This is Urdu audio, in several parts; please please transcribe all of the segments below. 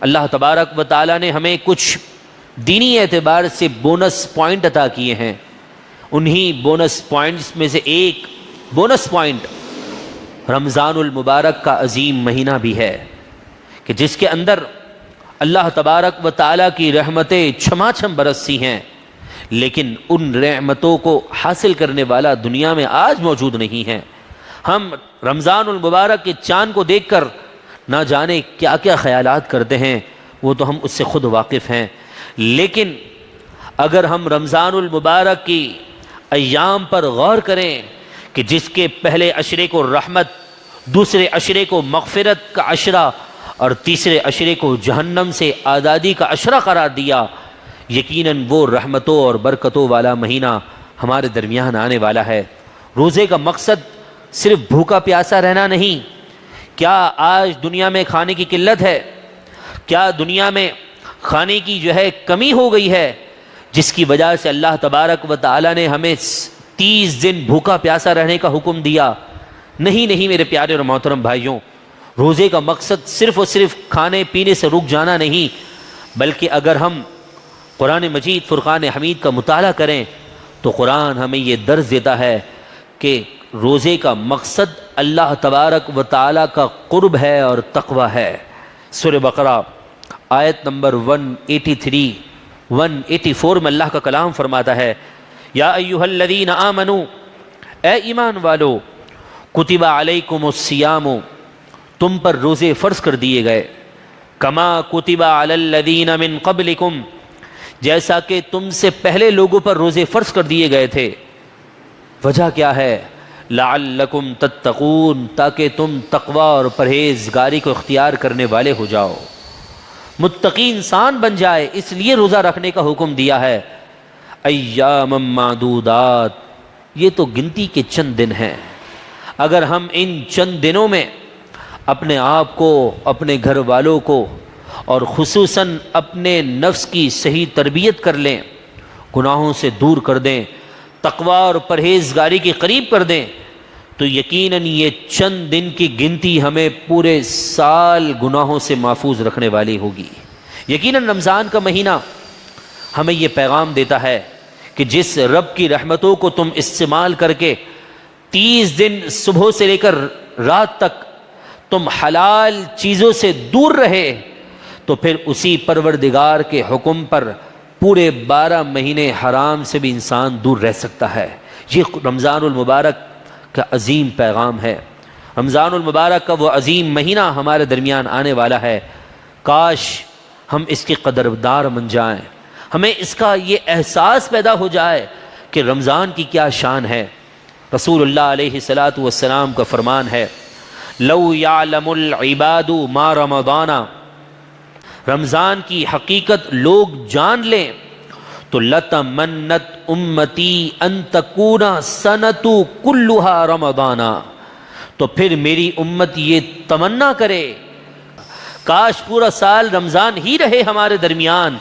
اللہ تبارک و تعالیٰ نے ہمیں کچھ دینی اعتبار سے بونس پوائنٹ عطا کیے ہیں. انہی بونس پوائنٹس میں سے ایک بونس پوائنٹ رمضان المبارک کا عظیم مہینہ بھی ہے کہ جس کے اندر اللہ تبارک و تعالیٰ کی رحمتیں چھما چھم برسی ہیں، لیکن ان رحمتوں کو حاصل کرنے والا دنیا میں آج موجود نہیں ہے. ہم رمضان المبارک کے چاند کو دیکھ کر نہ جانے کیا کیا خیالات کرتے ہیں، وہ تو ہم اس سے خود واقف ہیں. لیکن اگر ہم رمضان المبارک کی ایام پر غور کریں کہ جس کے پہلے عشرے کو رحمت، دوسرے عشرے کو مغفرت کا عشرہ اور تیسرے عشرے کو جہنم سے آزادی کا عشرہ قرار دیا، یقیناً وہ رحمتوں اور برکتوں والا مہینہ ہمارے درمیان آنے والا ہے. روزے کا مقصد صرف بھوکا پیاسا رہنا نہیں. کیا آج دنیا میں کھانے کی قلت ہے؟ کیا دنیا میں کھانے کی کمی ہو گئی ہے جس کی وجہ سے اللہ تبارک و تعالیٰ نے ہمیں 30 دن بھوکا پیاسا رہنے کا حکم دیا؟ نہیں میرے پیارے اور محترم بھائیوں، روزے کا مقصد صرف اور صرف کھانے پینے سے رک جانا نہیں، بلکہ اگر ہم قرآن مجید فرقان حمید کا مطالعہ کریں تو قرآن ہمیں یہ درس دیتا ہے کہ روزے کا مقصد اللہ تبارک و تعالیٰ کا قرب ہے اور تقوی ہے. سورہ بقرہ آیت نمبر 183 184 میں اللہ کا کلام فرماتا ہے، یا ایھا الذین آمنوا، اے ایمان والو، کتب علیکم الصیام، تم پر روزے فرض کر دیے گئے، کما کتب علی الذین من قبلکم، جیسا کہ تم سے پہلے لوگوں پر روزے فرض کر دیے گئے تھے. وجہ کیا ہے؟ لعلکم تتقون، تاکہ تم تقوی اور پرہیزگاری کو اختیار کرنے والے ہو جاؤ، متقی انسان بن جائے، اس لیے روزہ رکھنے کا حکم دیا ہے. ایام معدودات، یہ تو گنتی کے چند دن ہیں. اگر ہم ان چند دنوں میں اپنے آپ کو، اپنے گھر والوں کو اور خصوصاً اپنے نفس کی صحیح تربیت کر لیں، گناہوں سے دور کر دیں، تقوی اور پرہیزگاری کے قریب کر دیں، تو یقیناً یہ چند دن کی گنتی ہمیں پورے سال گناہوں سے محفوظ رکھنے والی ہوگی. یقیناً رمضان کا مہینہ ہمیں یہ پیغام دیتا ہے کہ جس رب کی رحمتوں کو تم استعمال کر کے 30 دن صبح سے لے کر رات تک تم حلال چیزوں سے دور رہے، تو پھر اسی پروردگار کے حکم پر پورے 12 مہینے حرام سے بھی انسان دور رہ سکتا ہے. یہ رمضان المبارک کا عظیم پیغام ہے. رمضان المبارک کا وہ عظیم مہینہ ہمارے درمیان آنے والا ہے. کاش ہم اس کے قدردار بن جائیں، ہمیں اس کا یہ احساس پیدا ہو جائے کہ رمضان کی کیا شان ہے. رسول اللہ علیہ الصلاۃ والسلام کا فرمان ہے، لو یعلم العباد ما رمضان، رمضان کی حقیقت لوگ جان لیں تو لتمنت امتی ان تکون سنۃ کلھا رمضان، تو پھر میری امت یہ تمنا کرے کاش پورا سال رمضان ہی رہے ہمارے درمیان.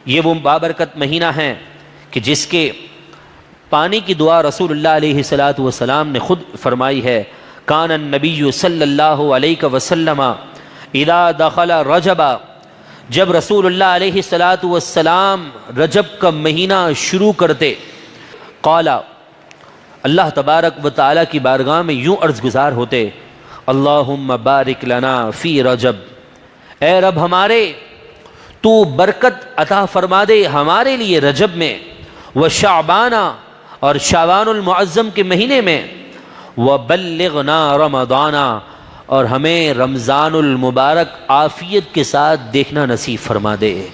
یہ وہ بابرکت مہینہ ہے کہ جس کے پانی کی دعا رسول اللہ علیہ الصلاۃ والسلام نے خود فرمائی ہے، کان النبی صلی اللہ علیہ وسلم اذا دخل رجب، جب رسول اللہ علیہ الصلاۃ والسلام رجب کا مہینہ شروع کرتے، قال، اللہ تبارک و تعالیٰ کی بارگاہ میں یوں عرض گزار ہوتے، اللہم بارک لنا فی رجب، اے رب ہمارے تو برکت عطا فرما دے ہمارے لیے رجب میں، وشعبان، اور شعبان المعظم کے مہینے میں، وبلغنا رمضان، اور ہمیں رمضان المبارک عافیت کے ساتھ دیکھنا نصیب فرما دے.